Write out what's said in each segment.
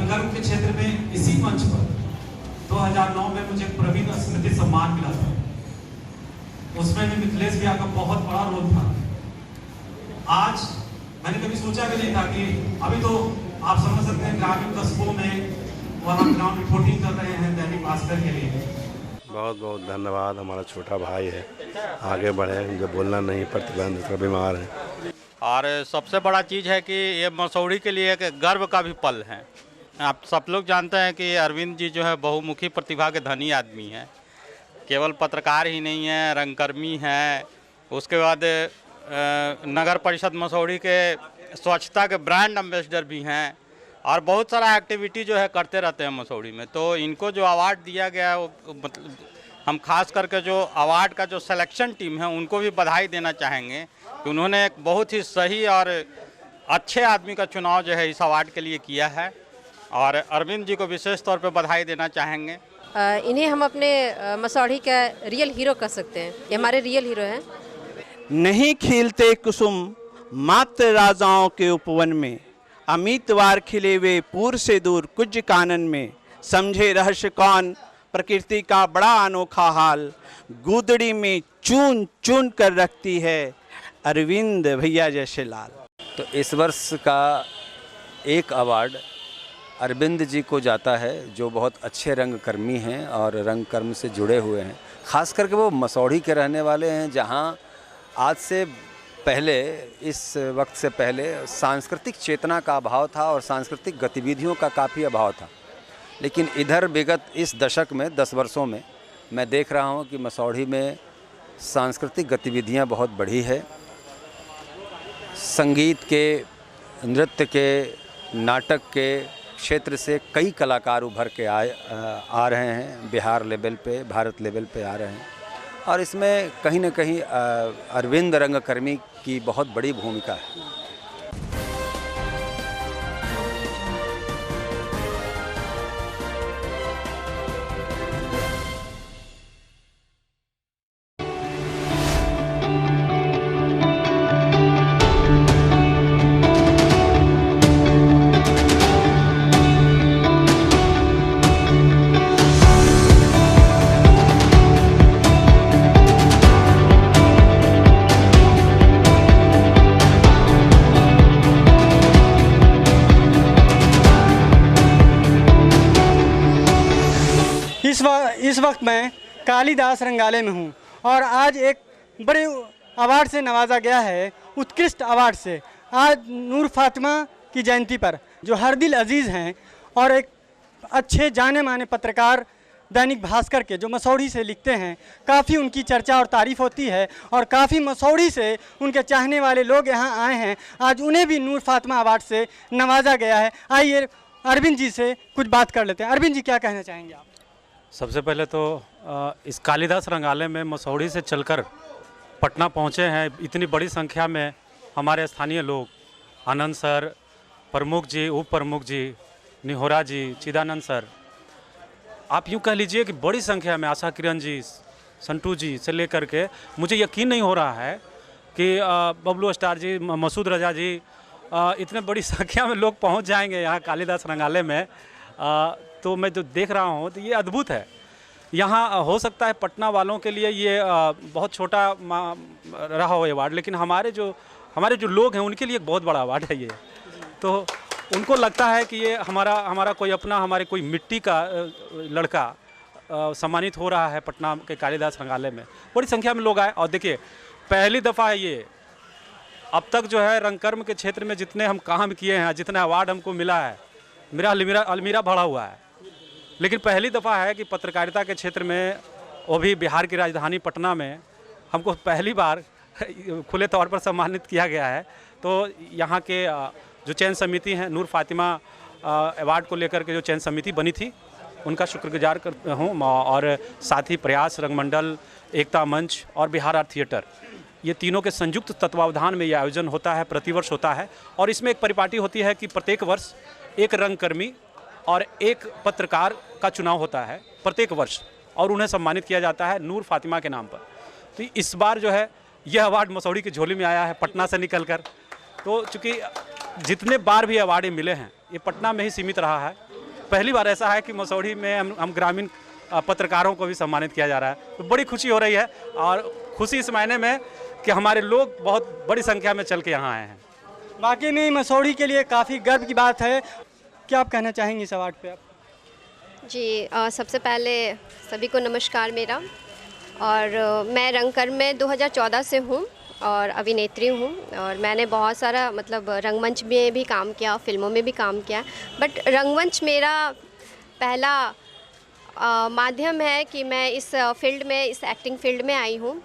रंगकर्म के क्षेत्र में इसी मंच पर 2009 में मुझे प्रवीण स्मृति सम्मान मिला था। उसमें भी मिथिलेश भैया का बहुत बड़ा रोल था। आज मैंने कभी सोचा भी नहीं था कि अभी तो आप समझ सकते हैं ग्रामीण कस्बों में वहाँ ग्राउंड रिपोर्टिंग कर रहे हैं दैनिक भास्कर के लिए। बहुत बहुत धन्यवाद। हमारा छोटा भाई है, आगे बढ़े, जो बोलना नहीं, प्रतिबंध का बीमार है। और सबसे बड़ा चीज़ है कि ये मसौढ़ी के लिए एक गर्व का भी पल है। आप सब लोग जानते हैं कि अरविंद जी जो है बहुमुखी प्रतिभा के धनी आदमी हैं। केवल पत्रकार ही नहीं है, रंगकर्मी हैं, उसके बाद नगर परिषद मसौढ़ी के स्वच्छता के ब्रांड एम्बेसडर भी हैं और बहुत सारा एक्टिविटी जो है करते रहते हैं मसौढ़ी में। तो इनको जो अवार्ड दिया गया वो मतलब हम खास करके जो अवार्ड का जो सिलेक्शन टीम है उनको भी बधाई देना चाहेंगे कि उन्होंने एक बहुत ही सही और अच्छे आदमी का चुनाव जो है इस अवार्ड के लिए किया है और अरविंद जी को विशेष तौर पे बधाई देना चाहेंगे। इन्हें हम अपने मसौढ़ी का रियल हीरो कह सकते हैं। ये हमारे रियल हीरो हैं। नहीं खिलते कुसुम मात्र राजाओं के उपवन में, अमितवार खिले वे पूर से दूर कुछ कानन में, समझे रहस्य कौन प्रकृति का बड़ा अनोखा हाल, गूदड़ी में चून चून कर रखती है अरविंद भैया जैसे लाल। तो इस वर्ष का एक अवार्ड अरविंद जी को जाता है, जो बहुत अच्छे रंगकर्मी हैं और रंगकर्म से जुड़े हुए हैं। ख़ास करके वो मसौढ़ी के रहने वाले हैं, जहां आज से पहले, इस वक्त से पहले सांस्कृतिक चेतना का अभाव था और सांस्कृतिक गतिविधियों का काफ़ी अभाव था। लेकिन इधर विगत इस दशक में 10 वर्षों में मैं देख रहा हूं कि मसौढ़ी में सांस्कृतिक गतिविधियां बहुत बढ़ी है। संगीत के, नृत्य के, नाटक के क्षेत्र से कई कलाकार उभर के आ रहे हैं, बिहार लेवल पे, भारत लेवल पे आ रहे हैं और इसमें कहीं न कहीं अरविंद रंगकर्मी की बहुत बड़ी भूमिका है। इस वक्त मैं कालिदास रंगालय में हूँ और आज एक बड़े अवार्ड से नवाजा गया है, उत्कृष्ट अवार्ड से। आज नूर फातिमा की जयंती पर जो हर दिल अजीज़ हैं और एक अच्छे जाने माने पत्रकार दैनिक भास्कर के जो मसौढ़ी से लिखते हैं, काफ़ी उनकी चर्चा और तारीफ़ होती है और काफ़ी मसौढ़ी से उनके चाहने वाले लोग यहाँ आए हैं। आज उन्हें भी नूर फातिमा अवार्ड से नवाजा गया है। आइए अरविंद जी से कुछ बात कर लेते हैं। अरविंद जी, क्या कहना चाहेंगे आप? सबसे पहले तो इस कालिदास रंगालय में मसौढ़ी से चलकर पटना पहुँचे हैं इतनी बड़ी संख्या में हमारे स्थानीय लोग, आनंद सर, प्रमुख जी, उप प्रमुख जी, निहोरा जी, चिदानंद सर, आप यूँ कह लीजिए कि बड़ी संख्या में आशा किरण जी, संटू जी से लेकर के मुझे यकीन नहीं हो रहा है कि बबलू स्टार जी, मसूद रजा जी, इतने बड़ी संख्या में लोग पहुँच जाएंगे यहाँ कालिदास रंगालय में। तो मैं जो देख रहा हूँ तो ये अद्भुत है। यहाँ हो सकता है पटना वालों के लिए ये बहुत छोटा रहा हो अवार्ड, लेकिन हमारे जो लोग हैं उनके लिए एक बहुत बड़ा अवार्ड है ये। तो उनको लगता है कि ये हमारा कोई अपना, हमारे कोई मिट्टी का लड़का सम्मानित हो रहा है पटना के कालिदास रंगालय में। बड़ी संख्या में लोग आए और देखिए पहली दफ़ा है ये, अब तक जो है रंगकर्म के क्षेत्र में जितने हम काम किए हैं, जितना अवार्ड हमको मिला है, मेरा अलमीरा भरा हुआ है, लेकिन पहली दफ़ा है कि पत्रकारिता के क्षेत्र में, वो भी बिहार की राजधानी पटना में, हमको पहली बार खुले तौर पर सम्मानित किया गया है। तो यहाँ के जो चयन समिति हैं, नूर फातिमा अवार्ड को लेकर के जो चयन समिति बनी थी, उनका शुक्रगुजार हूँ और साथ ही प्रयास रंगमंडल, एकता मंच और बिहार आर्ट थिएटर, ये तीनों के संयुक्त तत्वावधान में ये आयोजन होता है, प्रतिवर्ष होता है। और इसमें एक परिपाटी होती है कि प्रत्येक वर्ष एक रंगकर्मी और एक पत्रकार का चुनाव होता है प्रत्येक वर्ष और उन्हें सम्मानित किया जाता है नूर फातिमा के नाम पर। तो इस बार जो है यह अवार्ड मसौढ़ी की झोली में आया है पटना से निकलकर। तो चूँकि जितने बार भी अवार्ड मिले हैं ये पटना में ही सीमित रहा है पहली बार ऐसा है कि मसौढ़ी में हम ग्रामीण पत्रकारों को भी सम्मानित किया जा रहा है, तो बड़ी खुशी हो रही है। और खुशी इस मायने में कि हमारे लोग बहुत बड़ी संख्या में चल के यहाँ आए हैं। वाकई में मसौढ़ी के लिए काफ़ी गर्व की बात है। क्या आप कहना चाहेंगे इस अवार्ड पे आप? जी सबसे पहले सभी को नमस्कार मेरा। और मैं रंगकर्म में 2014 से हूँ और अभिनेत्री हूँ, और मैंने बहुत सारा मतलब रंगमंच में भी काम किया, फिल्मों में भी काम किया, बट रंगमंच मेरा पहला माध्यम है कि मैं इस फील्ड में, इस एक्टिंग फील्ड में आई हूँ।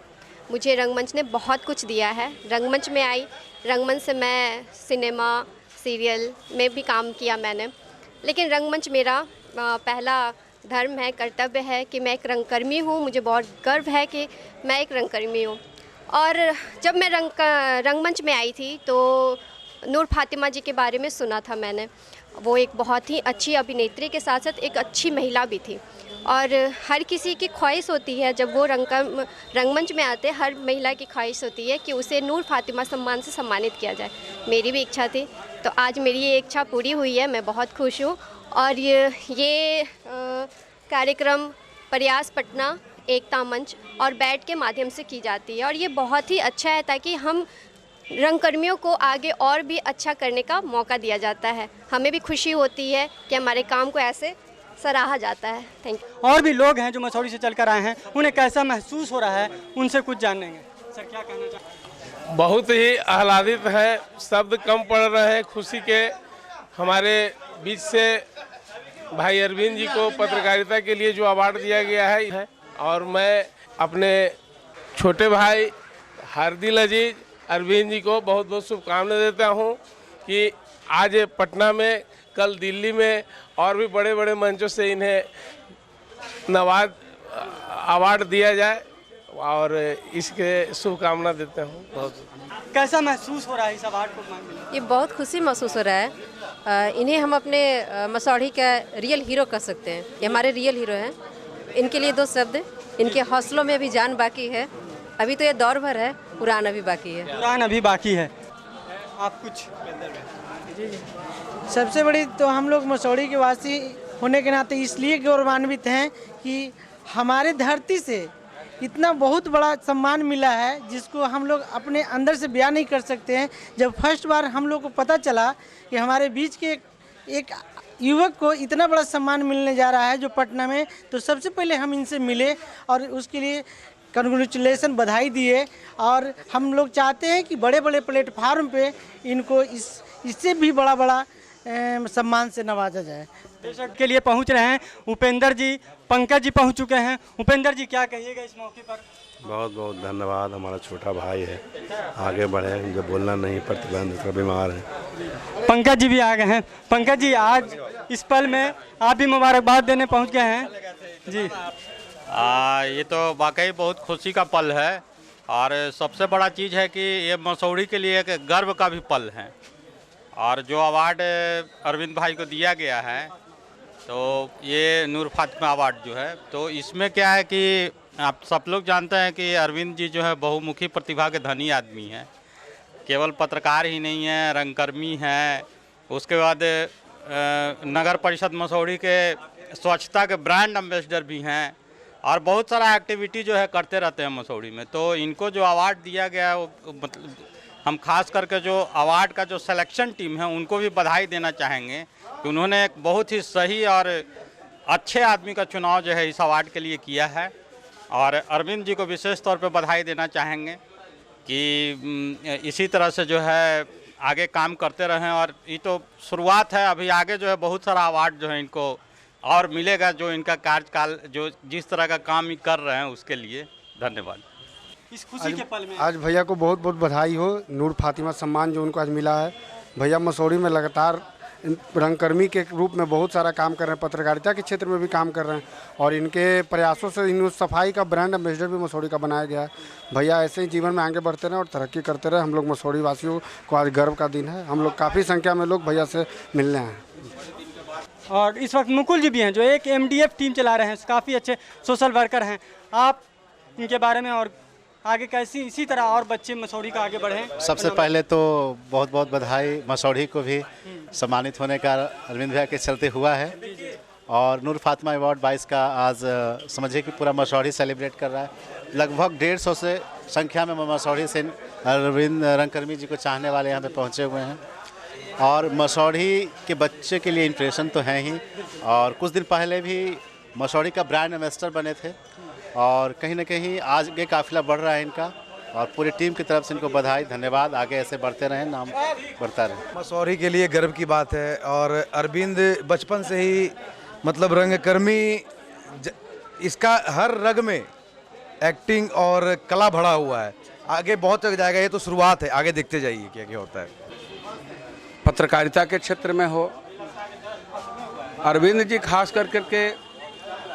मुझे रंगमंच ने बहुत कुछ दिया है। रंगमंच में आई, रंगमंच से मैं सिनेमा, सीरियल में भी काम किया मैंने, लेकिन रंगमंच मेरा पहला धर्म है, कर्तव्य है कि मैं एक रंगकर्मी हूँ। मुझे बहुत गर्व है कि मैं एक रंगकर्मी हूँ। और जब मैं रंगमंच में आई थी तो नूर फातिमा जी के बारे में सुना था मैंने। वो एक बहुत ही अच्छी अभिनेत्री के साथ साथ एक अच्छी महिला भी थी, और हर किसी की ख्वाहिश होती है जब वो रंगमंच में आते, हर महिला की ख्वाहिश होती है कि उसे नूर फातिमा सम्मान से सम्मानित किया जाए। मेरी भी इच्छा थी, तो आज मेरी ये इच्छा पूरी हुई है। मैं बहुत खुश हूँ। और ये कार्यक्रम प्रयास पटना, एकता मंच और बैट के माध्यम से की जाती है, और ये बहुत ही अच्छा है ताकि हम रंगकर्मियों को आगे और भी अच्छा करने का मौका दिया जाता है। हमें भी खुशी होती है कि हमारे काम को ऐसे सराहा जाता है। Thank you. और भी लोग हैं जो मसौढ़ी से चलकर आए हैं, उन्हें कैसा महसूस हो रहा है, उनसे कुछ जानेंगे। सर क्या कहना चाहते हैं? बहुत ही आह्लादित है, शब्द कम पड़ रहे हैं खुशी के। हमारे बीच से भाई अरविंद जी को पत्रकारिता के लिए जो अवार्ड दिया गया है, और मैं अपने छोटे भाई हार्दिल अजीज अरविंद जी को बहुत बहुत शुभकामनाएं देता हूं कि आज पटना में, कल दिल्ली में और भी बड़े बड़े मंचों से इन्हें अवार्ड दिया जाए, और इसके शुभकामना देता हूँ। बहुत कैसा महसूस हो रहा है इस अवार्ड को पाने? ये बहुत खुशी महसूस हो रहा है। इन्हें हम अपने मसौढ़ी का रियल हीरो कह सकते हैं। ये हमारे रियल हीरो हैं। इनके लिए दो शब्द, इनके हौसलों में भी जान बाकी है। अभी तो ये दौर भर है, उड़ान अभी बाकी है। उड़ान अभी बाकी है। आप कुछ? जी सबसे बड़ी तो हम लोग मसौढ़ी के वासी होने के नाते इसलिए गौरवान्वित हैं कि हमारे धरती से इतना बहुत बड़ा सम्मान मिला है जिसको हम लोग अपने अंदर से बयान नहीं कर सकते हैं। जब फर्स्ट बार हम लोग को पता चला कि हमारे बीच के एक युवक को इतना बड़ा सम्मान मिलने जा रहा है जो पटना में, तो सबसे पहले हम इनसे मिले और उसके लिए कंग्रेचुलेसन, बधाई दिए। और हम लोग चाहते हैं कि बड़े बड़े प्लेटफार्म पे इनको इससे भी बड़ा सम्मान से नवाजा जाए। दर्शक के लिए पहुंच रहे हैं उपेंद्र जी, पंकज जी पहुंच चुके हैं। उपेंद्र जी क्या कहिएगा इस मौके पर? बहुत बहुत धन्यवाद। हमारा छोटा भाई है, आगे बढ़े, जो बोलना नहीं प्रतिबंध, थोड़ा बीमार है। पंकज जी भी आ गए हैं। पंकज जी आज इस पल में आप भी मुबारकबाद देने पहुंच गए हैं जी। ये तो वाकई बहुत खुशी का पल है, और सबसे बड़ा चीज़ है कि ये मसौढ़ी के लिए एक गर्व का भी पल है। और जो अवार्ड अरविंद भाई को दिया गया है, तो ये नूर फातिमा अवार्ड जो है, तो इसमें क्या है कि आप सब लोग जानते हैं कि अरविंद जी जो है बहुमुखी प्रतिभा के धनी आदमी हैं। केवल पत्रकार ही नहीं है, रंगकर्मी हैं, उसके बाद नगर परिषद मसौढ़ी के स्वच्छता के ब्रांड एम्बेसडर भी हैं, और बहुत सारा एक्टिविटी जो है करते रहते हैं मसौढ़ी में। तो इनको जो अवार्ड दिया गया है, वो मतलब हम खास करके जो अवार्ड का जो सिलेक्शन टीम है उनको भी बधाई देना चाहेंगे कि उन्होंने एक बहुत ही सही और अच्छे आदमी का चुनाव जो है इस अवार्ड के लिए किया है। और अरविंद जी को विशेष तौर पे बधाई देना चाहेंगे कि इसी तरह से जो है आगे काम करते रहें। और ये तो शुरुआत है, अभी आगे जो है बहुत सारा अवार्ड जो है इनको और मिलेगा, जो इनका कार्यकाल जो जिस तरह का काम ही कर रहे हैं उसके लिए। धन्यवाद। इस खुशी के पल में आज भैया को बहुत बहुत बधाई हो। नूर फातिमा सम्मान जो उनको आज मिला है। भैया मसौढ़ी में लगातार रंगकर्मी के रूप में बहुत सारा काम कर रहे हैं, पत्रकारिता के क्षेत्र में भी काम कर रहे हैं, और इनके प्रयासों से इन सफाई का ब्रांड एम्बेसडर भी मसौढ़ी का बनाया गया है। भैया ऐसे ही जीवन में आगे बढ़ते रहे और तरक्की करते रहे। हम लोग मसौढ़ी वासियों को आज गर्व का दिन है। हम लोग काफ़ी संख्या में लोग भैया से मिलने हैं। और इस वक्त मुकुल जी भी हैं जो एक MDF टीम चला रहे हैं, काफ़ी अच्छे सोशल वर्कर हैं। आप इनके बारे में और आगे कैसी इसी तरह और बच्चे मसौढ़ी का आगे बढ़ें। सबसे पहले तो बहुत बहुत बधाई मसौढ़ी को भी सम्मानित होने का अरविंद भैया के चलते हुआ है। और नूर फातिमा अवार्ड 22 का आज समझिए कि पूरा मसौढ़ी सेलिब्रेट कर रहा है। लगभग 150 से संख्या में मसौढ़ी से अरविंद रंगकर्मी जी को चाहने वाले यहाँ पे पहुँचे हुए हैं। और मसौढ़ी के बच्चे के लिए इम्प्रेशन तो है ही, और कुछ दिन पहले भी मसौढ़ी का ब्रांड एम्बेसडर बने थे, और कहीं ना कहीं आज ये काफिला बढ़ रहा है इनका, और पूरी टीम की तरफ से इनको बधाई, धन्यवाद। आगे ऐसे बढ़ते रहें, नाम बढ़ता रहे। मसौढ़ी के लिए गर्व की बात है। और अरविंद बचपन से ही मतलब रंगकर्मी, इसका हर रग में एक्टिंग और कला भरा हुआ है। आगे बहुत तक जाएगा, ये तो शुरुआत है, आगे देखते जाइए क्या क्या होता है। पत्रकारिता के क्षेत्र में हो, अरविंद जी खास करके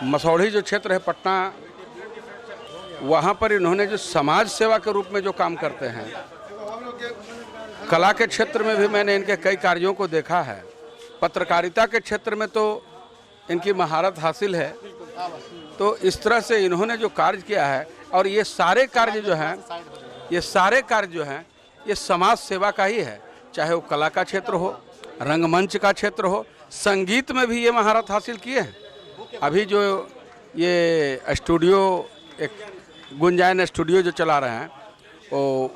मसौढ़ी जो क्षेत्र है पटना, वहाँ पर इन्होंने जो समाज सेवा के रूप में जो काम करते हैं, कला के क्षेत्र में भी मैंने इनके कई कार्यों को देखा है। पत्रकारिता के क्षेत्र में तो इनकी महारत हासिल है। तो इस तरह से इन्होंने जो कार्य किया है, और ये सारे कार्य जो हैं, ये समाज सेवा का ही है। चाहे वो कला का क्षेत्र हो, रंगमंच का क्षेत्र हो, संगीत में भी ये महारत हासिल किए हैं। अभी जो ये स्टूडियो, एक गुंजायन स्टूडियो जो चला रहे हैं,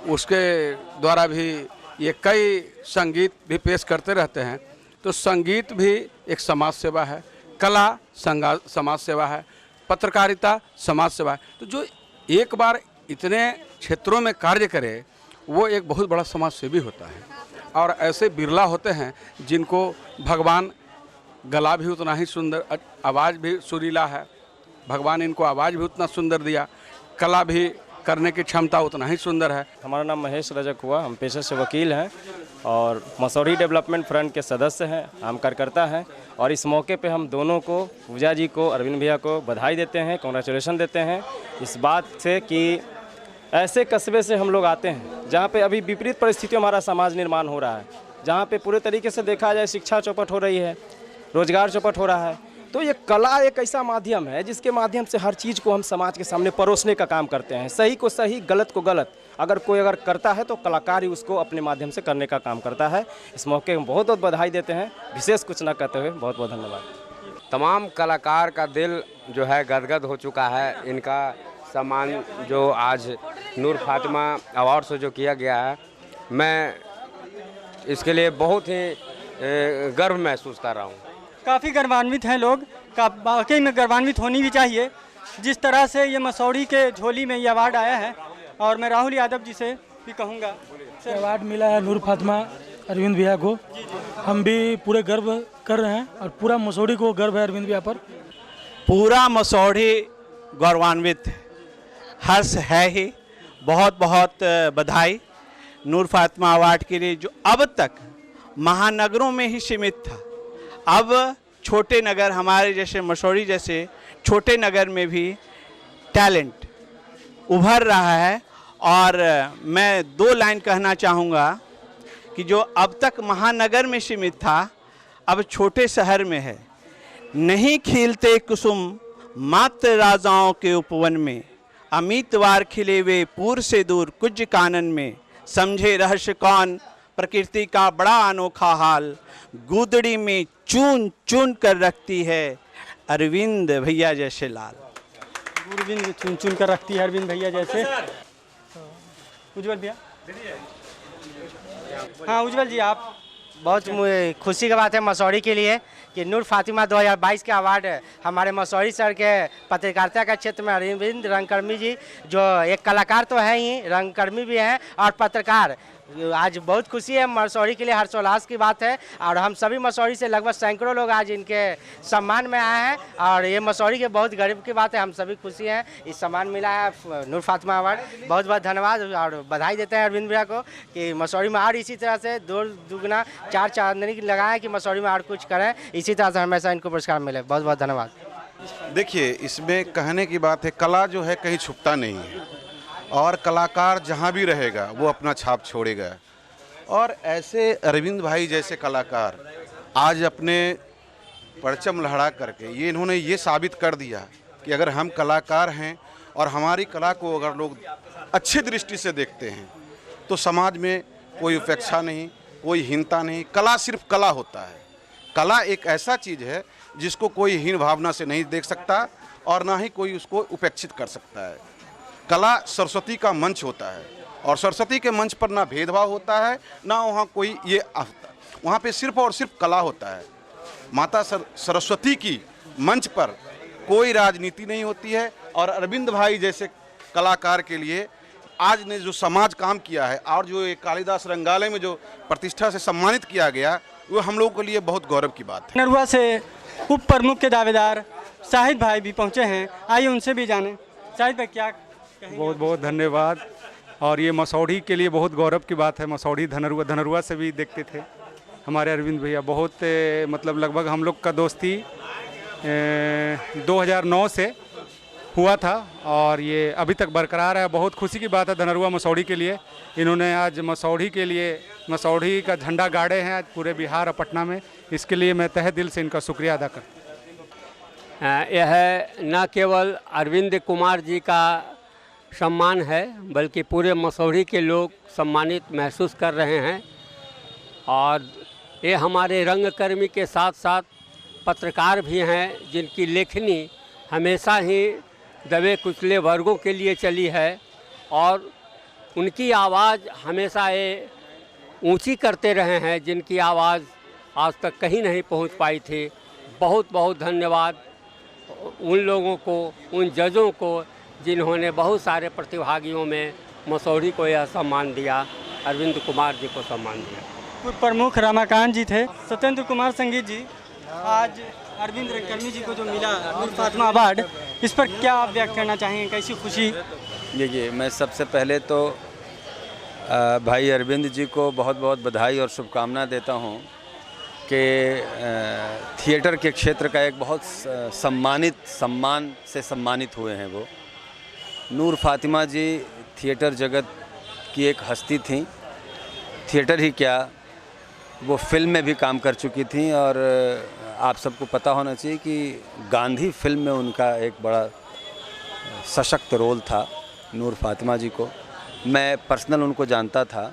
उसके द्वारा भी ये कई संगीत भी पेश करते रहते हैं। तो संगीत भी एक समाज सेवा है, कला समाज सेवा है, पत्रकारिता समाज सेवा है। तो जो एक बार इतने क्षेत्रों में कार्य करे, वो एक बहुत बड़ा समाज सेवी होता है। और ऐसे बिरला होते हैं जिनको भगवान, गला भी उतना ही सुंदर, आवाज़ भी सुरीला है, भगवान इनको आवाज़ भी उतना सुंदर दिया, कला भी करने की क्षमता उतना ही सुंदर है। हमारा नाम महेश रजक हुआ, हम पेशे से वकील हैं और मसौढ़ी डेवलपमेंट फ्रंट के सदस्य हैं, हम कार्यकर्ता हैं। और इस मौके पे हम दोनों को, पूजा जी को, अरविंद भैया को बधाई देते हैं, कांग्रेचुलेशन देते हैं इस बात से कि ऐसे कस्बे से हम लोग आते हैं जहाँ पे अभी विपरीत परिस्थितियों हमारा समाज निर्माण हो रहा है, जहाँ पे पूरे तरीके से देखा जाए शिक्षा चौपट हो रही है, रोजगार चौपट हो रहा है। तो ये कला एक ऐसा माध्यम है जिसके माध्यम से हर चीज़ को हम समाज के सामने परोसने का काम करते हैं। सही को सही, गलत को गलत, अगर कोई करता है तो कलाकार ही उसको अपने माध्यम से करने का काम करता है। इस मौके में बहुत बहुत बधाई देते हैं, विशेष कुछ न कहते हुए बहुत बहुत धन्यवाद। तमाम कलाकार का दिल जो है गदगद हो चुका है। इनका सम्मान जो आज नूर फातिमा अवार्ड से जो किया गया है, मैं इसके लिए बहुत ही गर्व महसूस कर रहा हूँ। काफ़ी गर्वान्वित हैं लोग, वाकई में गर्वान्वित होनी भी चाहिए जिस तरह से ये मसौढ़ी के झोली में ये अवार्ड आया है। और मैं राहुल यादव जी से भी कहूँगा, अवार्ड मिला है नूर फातिमा अरविंद भैया को, हम भी पूरे गर्व कर रहे हैं और पूरा मसौढ़ी को गर्व है अरविंद भैया पर। पूरा मसौढ़ी गौरवान्वित, हर्ष है ही। बहुत बहुत बधाई नूर फातिमा अवार्ड के लिए, जो अब तक महानगरों में ही सीमित था, अब छोटे नगर, हमारे जैसे मसौढ़ी जैसे छोटे नगर में भी टैलेंट उभर रहा है। और मैं 2 लाइन कहना चाहूँगा कि जो अब तक महानगर में सीमित था, अब छोटे शहर में है। नहीं खिलते कुसुम मात्र राजाओं के उपवन में, अमितवार खिले वे पूर्व से दूर कुछ कानन में, समझे रहस्य कौन प्रकृति का बड़ा अनोखा हाल, गूदड़ी में चून चून कर रखती है अरविंद भैया जैसे लाल। अरविंद चुन चुन कर रखती है अरविंद भैया जैसे। उज्जवल भैया। हाँ उज्जवल जी, आप। बहुत खुशी की बात है मसौढ़ी के लिए कि नूर फातिमा 2022 के अवार्ड हमारे मसौढ़ी शहर के पत्रकारिता के क्षेत्र में अरविंद रंगकर्मी जी, जो एक कलाकार तो हैं ही, रंगकर्मी भी हैं और पत्रकार। आज बहुत खुशी है, मसौढ़ी के लिए हर्षोल्लास की बात है। और हम सभी मसौढ़ी से लगभग सैकड़ों लोग आज इनके सम्मान में आए हैं और ये मसौढ़ी के बहुत गर्व की बात है। हम सभी खुशी हैं, इस सम्मान मिला है नूर फातिमा अवार्ड। बहुत बहुत धन्यवाद और बधाई देते हैं अरविंद भैया को कि मसौढ़ी में और इसी तरह से 2 दुगना 4 चांदनी लगाएं कि मसौढ़ी में और कुछ करें, इसी तरह से हमेशा इनको पुरस्कार मिले। बहुत बहुत धन्यवाद। देखिए, इसमें कहने की बात है, कला जो है कहीं छुपता नहीं है और कलाकार जहाँ भी रहेगा वो अपना छाप छोड़ेगा। और ऐसे अरविंद भाई जैसे कलाकार आज अपने परचम लहरा करके इन्होंने ये साबित कर दिया कि अगर हम कलाकार हैं और हमारी कला को अगर लोग अच्छे दृष्टि से देखते हैं तो समाज में कोई उपेक्षा नहीं, कोई हीनता नहीं। कला सिर्फ कला होता है। कला एक ऐसा चीज़ है जिसको कोई हीन भावना से नहीं देख सकता और ना ही कोई उसको उपेक्षित कर सकता है। कला सरस्वती का मंच होता है और सरस्वती के मंच पर ना भेदभाव होता है, ना वहाँ कोई ये वहाँ पे सिर्फ और सिर्फ कला होता है। माता सरस्वती की मंच पर कोई राजनीति नहीं होती है और अरविंद भाई जैसे कलाकार के लिए आज ने जो समाज काम किया है और जो ये कालिदास रंगालय में जो प्रतिष्ठा से सम्मानित किया गया, वो हम लोगों के लिए बहुत गौरव की बात है। नरुआ से उप प्रमुख के दावेदार शाहिद भाई भी पहुंचे हैं, आइए उनसे भी जानें। शाहिद भाई क्या कहेंगे? बहुत बहुत धन्यवाद। और ये मसौढ़ी के लिए बहुत गौरव की बात है। मसौढ़ी धनरुआ से भी देखते थे हमारे अरविंद भैया। बहुत मतलब लगभग हम लोग का दोस्ती 2009 से हुआ था और ये अभी तक बरकरार है। बहुत खुशी की बात है धनरुआ मसौढ़ी के लिए। इन्होंने आज मसौढ़ी के लिए मसौढ़ी का झंडा गाड़े हैं आज पूरे बिहार और पटना में। इसके लिए मैं तहे दिल से इनका शुक्रिया अदा करता हूँ। यह न केवल अरविंद कुमार जी का सम्मान है बल्कि पूरे मसौढ़ी के लोग सम्मानित महसूस कर रहे हैं। और ये हमारे रंगकर्मी के साथ साथ पत्रकार भी हैं जिनकी लेखनी हमेशा ही दबे कुचले वर्गों के लिए चली है और उनकी आवाज़ हमेशा ये ऊंची करते रहे हैं जिनकी आवाज़ आज तक कहीं नहीं पहुंच पाई थी। बहुत बहुत धन्यवाद उन लोगों को, उन जजों को जिन्होंने बहुत सारे प्रतिभागियों में मसौढ़ी को यह सम्मान दिया, अरविंद कुमार जी को सम्मान दिया। प्रमुख रमाकांत जी थे। सत्येंद्र कुमार संगीत जी, आज अरविंद रंगकर्मी जी को जो मिला नूर फातिमा अवार्ड, इस पर क्या आप व्यक्त करना चाहेंगे? कैसी खुशी? देखिए, मैं सबसे पहले तो भाई अरविंद जी को बहुत बहुत बधाई और शुभकामना देता हूं कि थिएटर के क्षेत्र का एक बहुत सम्मान से सम्मानित हुए हैं वो। नूर फातिमा जी थिएटर जगत की एक हस्ती थी। थिएटर ही क्या, वो फिल्म में भी काम कर चुकी थी और आप सबको पता होना चाहिए कि गांधी फिल्म में उनका एक बड़ा सशक्त रोल था। नूर फातिमा जी को मैं पर्सनल उनको जानता था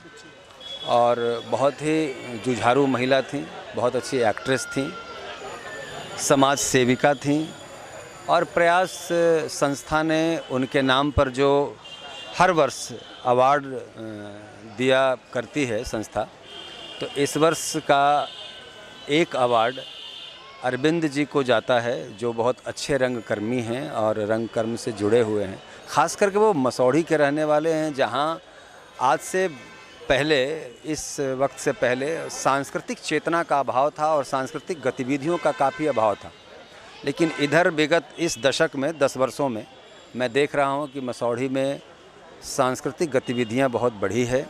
और बहुत ही जुझारू महिला थी, बहुत अच्छी एक्ट्रेस थी, समाज सेविका थी और प्रयास संस्था ने उनके नाम पर जो हर वर्ष अवार्ड दिया करती है संस्था, तो इस वर्ष का एक अवार्ड अरविंद जी को जाता है जो बहुत अच्छे रंगकर्मी हैं और रंगकर्म से जुड़े हुए हैं। ख़ास करके वो मसौढ़ी के रहने वाले हैं जहां आज से पहले, इस वक्त से पहले सांस्कृतिक चेतना का अभाव था और सांस्कृतिक गतिविधियों का काफ़ी अभाव था। लेकिन इधर विगत इस दशक में 10 वर्षों में मैं देख रहा हूं कि मसौढ़ी में सांस्कृतिक गतिविधियां बहुत बढ़ी है।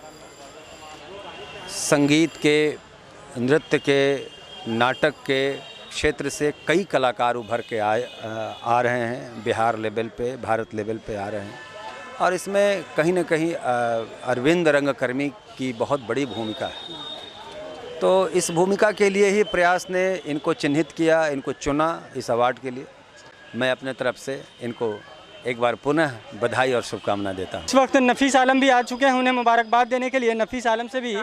संगीत के, नृत्य के, नाटक के क्षेत्र से कई कलाकार उभर के आ रहे हैं, बिहार लेवल पे, भारत लेवल पे आ रहे हैं और इसमें कहीं न कहीं अरविंद रंगकर्मी की बहुत बड़ी भूमिका है। तो इस भूमिका के लिए ही प्रयास ने इनको चिन्हित किया, इनको चुना इस अवार्ड के लिए। मैं अपने तरफ से इनको एक बार पुनः बधाई और शुभकामना देता हूँ। इस वक्त नफीस आलम भी आ चुके हैं उन्हें मुबारकबाद देने के लिए। नफीस आलम से भी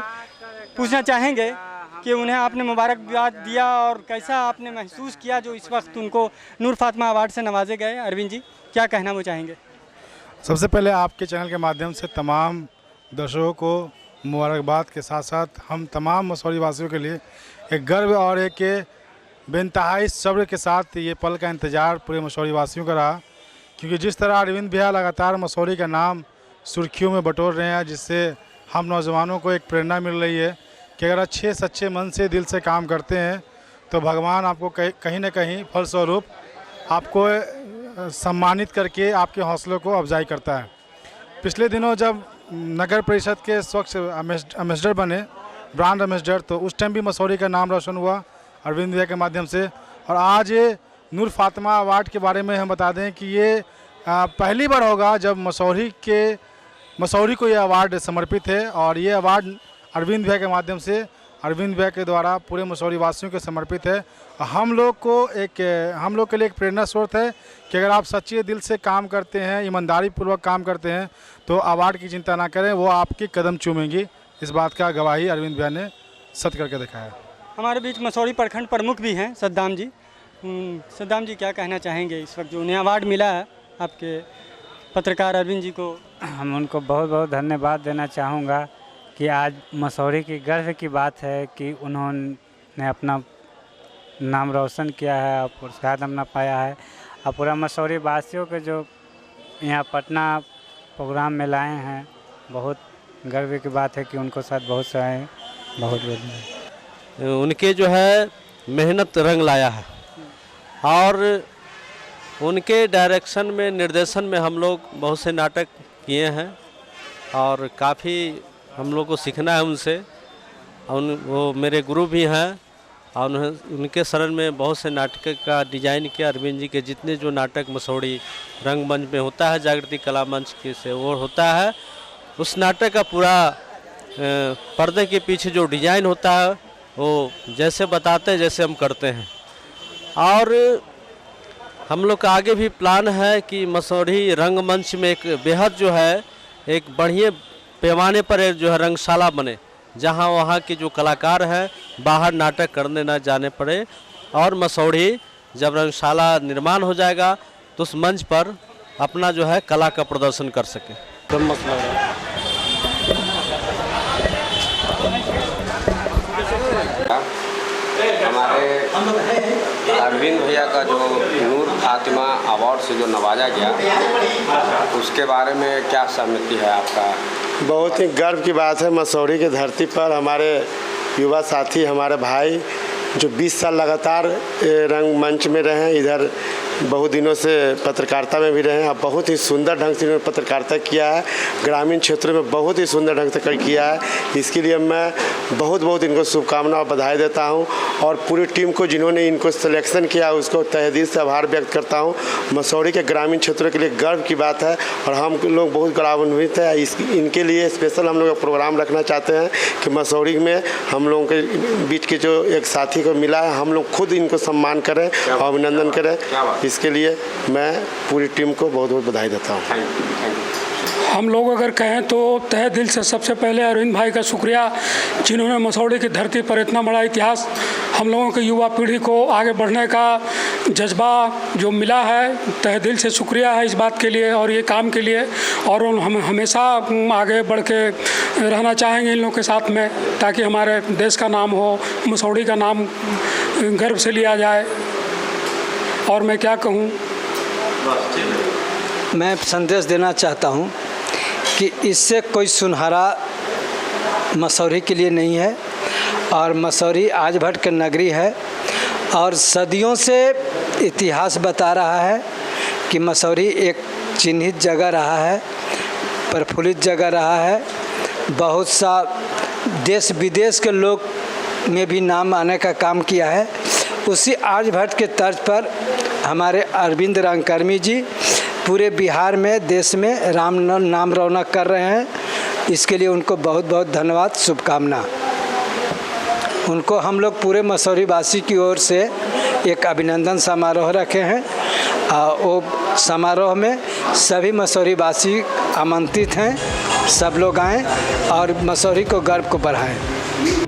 पूछना चाहेंगे कि उन्हें आपने मुबारकबाद दिया और कैसा आपने महसूस किया जो इस वक्त उनको नूर फातिमा अवार्ड से नवाजे गए। अरविंद जी, क्या कहना वो चाहेंगे? सबसे पहले आपके चैनल के माध्यम से तमाम दर्शकों को मुबारकबाद के साथ साथ हम तमाम मसौढ़ी वासियों के लिए एक गर्व और एक बेइंतहाई सब्र के साथ ये पल का इंतज़ार पूरे मसौढ़ी वासियों का रहा, क्योंकि जिस तरह अरविंद भैया लगातार मसौढ़ी का नाम सुर्खियों में बटोर रहे हैं, जिससे हम नौजवानों को एक प्रेरणा मिल रही है कि अगर अच्छे सच्चे मन से दिल से काम करते हैं तो भगवान आपको कहीं ना कहीं फलस्वरूप आपको सम्मानित करके आपके हौसलों को अफजाई करता है। पिछले दिनों जब नगर परिषद के स्वच्छ एम्बेसडर बने, ब्रांड एम्बेसडर, तो उस टाइम भी मसौढ़ी का नाम रोशन हुआ अरविंद भैया के माध्यम से। और आज ये नूर फातिमा अवार्ड के बारे में हम बता दें कि ये पहली बार होगा जब मसौढ़ी को ये अवार्ड समर्पित है और ये अवार्ड अरविंद भैया के माध्यम से अरविंद भैया के द्वारा पूरे मसौढ़ी वासियों के समर्पित है। हम लोग के लिए एक प्रेरणा स्रोत है कि अगर आप सच्चे दिल से काम करते हैं, ईमानदारी पूर्वक काम करते हैं तो अवार्ड की चिंता ना करें, वो आपकी कदम चूमेंगी। इस बात का गवाही अरविंद भैया ने सत्य करके दिखाया। हमारे बीच मसौढ़ी प्रखंड प्रमुख भी हैं सद्दाम जी। सद्दाम जी क्या कहना चाहेंगे इस वक्त जो उन्हें अवार्ड मिला है आपके पत्रकार अरविंद जी को? हम उनको बहुत बहुत धन्यवाद देना चाहूँगा कि आज मसौढ़ी की गर्व की बात है कि उन्होंने अपना नाम रोशन किया है और पुरस्कार अपना पाया है। और पूरा मसौढ़ी वासियों के जो यहाँ पटना प्रोग्राम में लाए हैं, बहुत गर्व की बात है कि उनको साथ बहुत सारे बहुत उनके जो है मेहनत रंग लाया है और उनके डायरेक्शन में, निर्देशन में हम लोग बहुत से नाटक किए हैं और काफ़ी हम लोग को सीखना है उनसे। वो मेरे गुरु भी हैं और उनके शरण में बहुत से नाटक का डिजाइन किया। अरविंद जी के जितने जो नाटक मसौढ़ी रंगमंच में होता है, जागृति कला मंच के से वो होता है, उस नाटक का पूरा पर्दे के पीछे जो डिजाइन होता है वो जैसे बताते हैं जैसे हम करते हैं। और हम लोग का आगे भी प्लान है कि मसौढ़ी रंगमंच में एक बेहद जो है एक बढ़िया पैमाने पर जो है रंगशाला बने, जहां वहां के जो कलाकार हैं बाहर नाटक करने ना जाने पड़े। और मसौढ़ी जब रंगशाला निर्माण हो जाएगा तो उस मंच पर अपना जो है कला का प्रदर्शन कर सके। तो मसला हमारे अरविंद भैया का जो नूर फातिमा अवार्ड से जो नवाजा गया, उसके बारे में क्या सहमति है आपका? बहुत ही गर्व की बात है। मसौढ़ी की धरती पर हमारे युवा साथी, हमारे भाई जो 20 साल लगातार रंगमंच में रहे, इधर बहुत दिनों से पत्रकारिता में भी रहे हैं। बहुत ही सुंदर ढंग से इन्होंने पत्रकारिता किया है, ग्रामीण क्षेत्रों में बहुत ही सुंदर ढंग से किया है। इसके लिए मैं बहुत बहुत इनको शुभकामना और बधाई देता हूं और पूरी टीम को जिन्होंने इनको सिलेक्शन किया उसको तहे दिल से आभार व्यक्त करता हूं। मसौढ़ी के ग्रामीण क्षेत्रों के लिए गर्व की बात है और हम लोग बहुत गौरवान्वित है। इनके लिए स्पेशल हम लोग प्रोग्राम रखना चाहते हैं कि मसौढ़ी में हम लोगों के बीच के जो एक साथी को मिला है, हम लोग खुद इनको सम्मान करें और अभिनंदन करें। इसके लिए मैं पूरी टीम को बहुत बहुत बधाई देता हूँ। हम लोग अगर कहें तो तहे दिल से सबसे पहले अरविंद भाई का शुक्रिया, जिन्होंने मसौढ़ी की धरती पर इतना बड़ा इतिहास हम लोगों की युवा पीढ़ी को आगे बढ़ने का जज्बा जो मिला है, तहे दिल से शुक्रिया है इस बात के लिए और ये काम के लिए। और हम हमेशा आगे बढ़ के रहना चाहेंगे इन लोगों के साथ में, ताकि हमारे देश का नाम हो, मसौढ़ी का नाम गर्व से लिया जाए। और मैं क्या कहूँ, मैं संदेश देना चाहता हूँ कि इससे कोई सुनहरा मसौढ़ी के लिए नहीं है और मसौढ़ी आर्यभट्ट की नगरी है और सदियों से इतिहास बता रहा है कि मसौढ़ी एक चिन्हित जगह रहा है, प्रफुल्लित जगह रहा है। बहुत सा देश विदेश के लोग में भी नाम आने का काम किया है। उसी आर्यभट्ट के तर्ज पर हमारे अरविंद रंगकर्मी जी पूरे बिहार में, देश में नाम रौनक कर रहे हैं। इसके लिए उनको बहुत बहुत धन्यवाद, शुभकामना। उनको हम लोग पूरे मसौढ़ी वासी की ओर से एक अभिनंदन समारोह रखे हैं। वो समारोह में सभी मसौढ़ी वासी आमंत्रित हैं। सब लोग आएँ और मसौढ़ी को गर्व को बढ़ाएं।